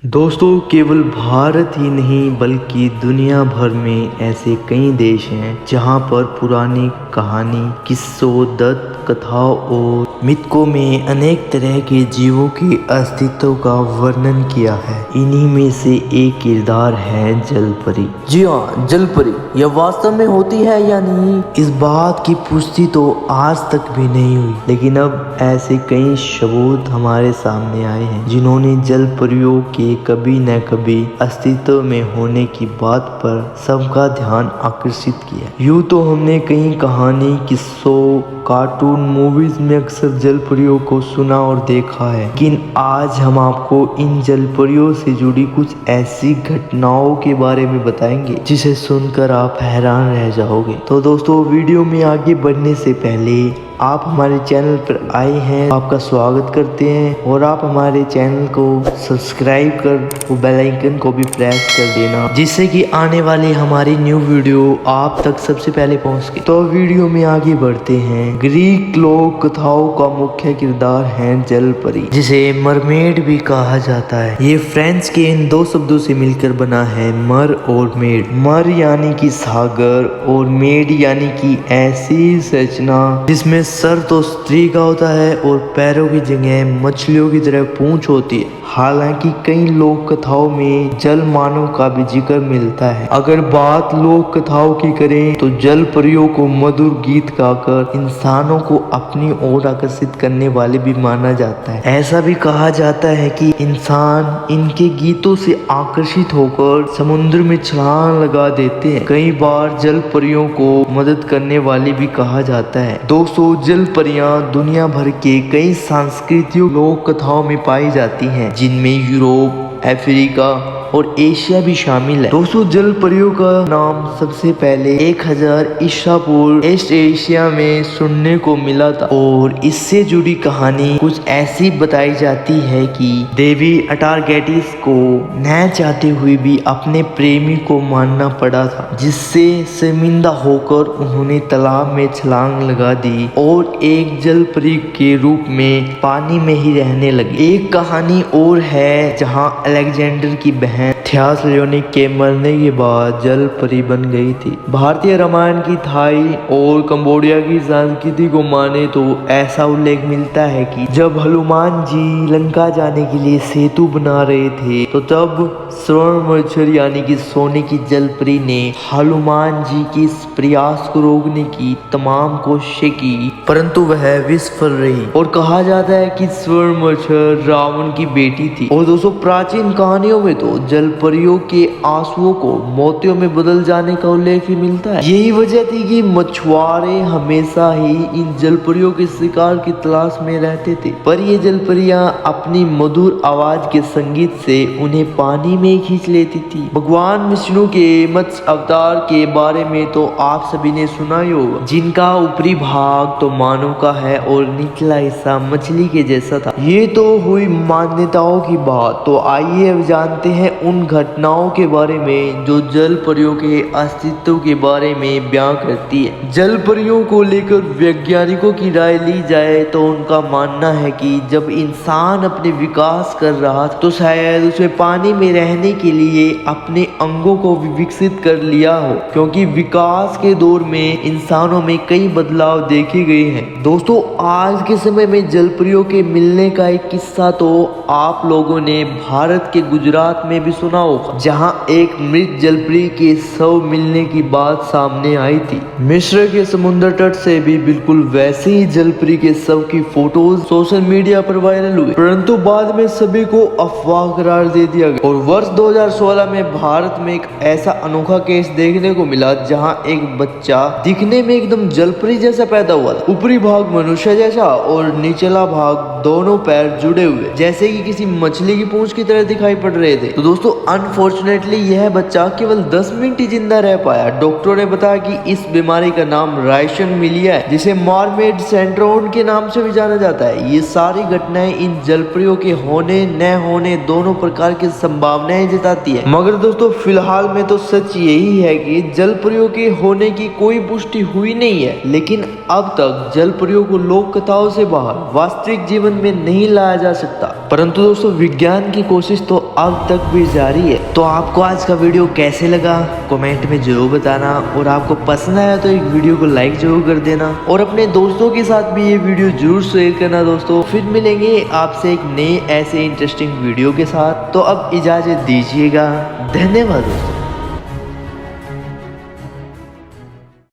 दोस्तों, केवल भारत ही नहीं बल्कि दुनिया भर में ऐसे कई देश हैं जहां पर पुरानी कहानी, किस्सों, दंत कथाओं और मिथकों में अनेक तरह के जीवों के अस्तित्व का वर्णन किया है। इन्हीं में से एक किरदार है जलपरी। जी हाँ, जलपरी यह वास्तव में होती है या नहीं, इस बात की पुष्टि तो आज तक भी नहीं हुई, लेकिन अब ऐसे कई सबूत हमारे सामने आए हैं जिन्होंने जलपरियों के कभी न कभी अस्तित्व में होने की बात पर सबका ध्यान आकर्षित किया। यूँ तो हमने कई कहानी, किस्सों, कार्टून, मूवीज में अक्सर जलपरियों को सुना और देखा है, लेकिन आज हम आपको इन जलपरियों से जुड़ी कुछ ऐसी घटनाओं के बारे में बताएंगे जिसे सुनकर आप हैरान रह जाओगे। तो दोस्तों, वीडियो में आगे बढ़ने से पहले आप हमारे चैनल पर आए हैं, आपका स्वागत करते हैं और आप हमारे चैनल को सब्सक्राइब कर बेल आइकन को भी प्रेस कर देना, जिससे कि आने वाली हमारी न्यू वीडियो आप तक सबसे पहले पहुंच सके। तो वीडियो में आगे बढ़ते हैं। ग्रीक लोक कथाओं का मुख्य किरदार है जलपरी, जिसे मरमेड भी कहा जाता है। ये फ्रेंच के इन दो शब्दों से मिलकर बना है, मर और मेड। मर यानी कि सागर और मेड यानी कि ऐसी संरचना जिसमें सर तो स्त्री का होता है और पैरों की जगह मछलियों की तरह पूंछ होती है। हालांकि कई लोक कथाओं में जल मानव का भी जिक्र मिलता है। अगर बात लोक कथाओं की करें तो जल परियों को मधुर गीत गाकर इंसानों को अपनी ओर आकर्षित करने वाले भी माना जाता है। ऐसा भी कहा जाता है कि इंसान इनके गीतों से आकर्षित होकर समुद्र में छलांग लगा देते हैं। कई बार जल परियों को मदद करने वाली भी कहा जाता है। दोस्तों, जल परियां दुनिया भर के कई सांस्कृतिक लोक कथाओं में पाई जाती हैं, जिनमें यूरोप, अफ्रीका और एशिया भी शामिल है। दोस्तों, जल परियों का नाम सबसे पहले 1000 ईसा पूर्व ईस्ट एशिया में सुनने को मिला था और इससे जुड़ी कहानी कुछ ऐसी बताई जाती है कि देवी अटारगेटिस को न चाहते हुए भी अपने प्रेमी को मानना पड़ा था, जिससे शर्मिंदा होकर उन्होंने तालाब में छलांग लगा दी और एक जल परी के रूप में पानी में ही रहने लगी। एक कहानी और है जहाँ अलेक्जेंडर की बहन थियास लियोनिक के मरने के बाद जल परी बन गई थी। भारतीय रामायण की, थाई और कंबोडिया की संस्कृति को माने तो ऐसा उल्लेख मिलता है कि जब हनुमान जी लंका जाने के लिए सेतु बना रहे थे तो तब स्वर्ण मच्छर यानी कि सोने की जल परी ने हनुमान जी के इस प्रयास को रोकने की तमाम कोशिशें की, परंतु वह विफल रही। और कहा जाता है कि स्वर्ण मच्छर रावण की बेटी थी। और दोस्तों, प्राचीन कहानियों में तो जल परियों के आंसुओं को मोतियों में बदल जाने का उल्लेख भी मिलता है। यही वजह थी कि मछुआरे हमेशा ही इन जल परियों के शिकार की तलाश में रहते थे, पर ये जल परियां अपनी मधुर आवाज के संगीत से उन्हें पानी में खींच लेती थी। भगवान विष्णु के मत्स्य अवतार के बारे में तो आप सभी ने सुना ही होगा, जिनका ऊपरी भाग तो मानव का है और निचला हिस्सा मछली के जैसा था। ये तो हुई मान्यताओं की बात, तो आइए अब जानते हैं उन घटनाओं के बारे में जो जल परियों के अस्तित्व के बारे में बयां करती है। जल परियों को लेकर वैज्ञानिकों की राय ली जाए तो उनका मानना है कि जब इंसान अपने विकास कर रहा था तो शायद उसे पानी में रहने के लिए अपने अंगों को विकसित कर लिया हो, क्योंकि विकास के दौर में इंसानों में कई बदलाव देखे गए हैं। दोस्तों, आज के समय में जलपरियों के मिलने का एक किस्सा तो आप लोगों ने भारत के गुजरात में भी सुना होगा, जहां एक मृत जलपरी के शव मिलने की बात सामने आई थी। मिस्र के समुद्र तट से भी बिल्कुल वैसे ही जलपरी के शव की फोटोज सोशल मीडिया पर वायरल हुए, परंतु बाद में सभी को अफवाह करार दे दिया गया। और वर्ष 2016 में भारत में एक ऐसा अनोखा केस देखने को मिला जहां एक बच्चा दिखने में एकदम जलपरी जैसा पैदा हुआ था। ऊपरी भाग मनुष्य जैसा और निचला भाग दोनों पैर जुड़े हुए जैसे कि किसी मछली की पूंछ की तरह दिखाई पड़ रहे थे। तो दोस्तों, दोस्तों अनफॉर्चुनेटली यह बच्चा केवल 10 मिनट ही जिंदा रह पाया। डॉक्टरों ने बताया कि इस बीमारी का नाम राइशन मिलिया है, जिसे मरमेड सिंड्रोम के नाम से भी जाना जाता है। ये सारी घटनाएं इन जलपरियों के होने न होने दोनों प्रकार की संभावनाएं जताती है। मगर दोस्तों फिलहाल में तो सच यही है कि जलपरियों के होने की कोई पुष्टि हुई नहीं है, लेकिन अब तक जलपरियों को लोक कथाओं से बाहर वास्तविक जीवन में नहीं लाया जा सकता। परंतु दोस्तों विज्ञान की कोशिश तो अब तक भी जारी है। तो आपको आज का वीडियो कैसे लगा कमेंट में जरूर बताना, और आपको पसंद आया तो एक वीडियो को लाइक जरूर कर देना, और अपने दोस्तों के साथ भी ये वीडियो जरूर शेयर करना। दोस्तों फिर मिलेंगे आपसे एक नए ऐसे इंटरेस्टिंग वीडियो के साथ। तो अब इजाजत दीजिएगा। धन्यवाद दोस्तों।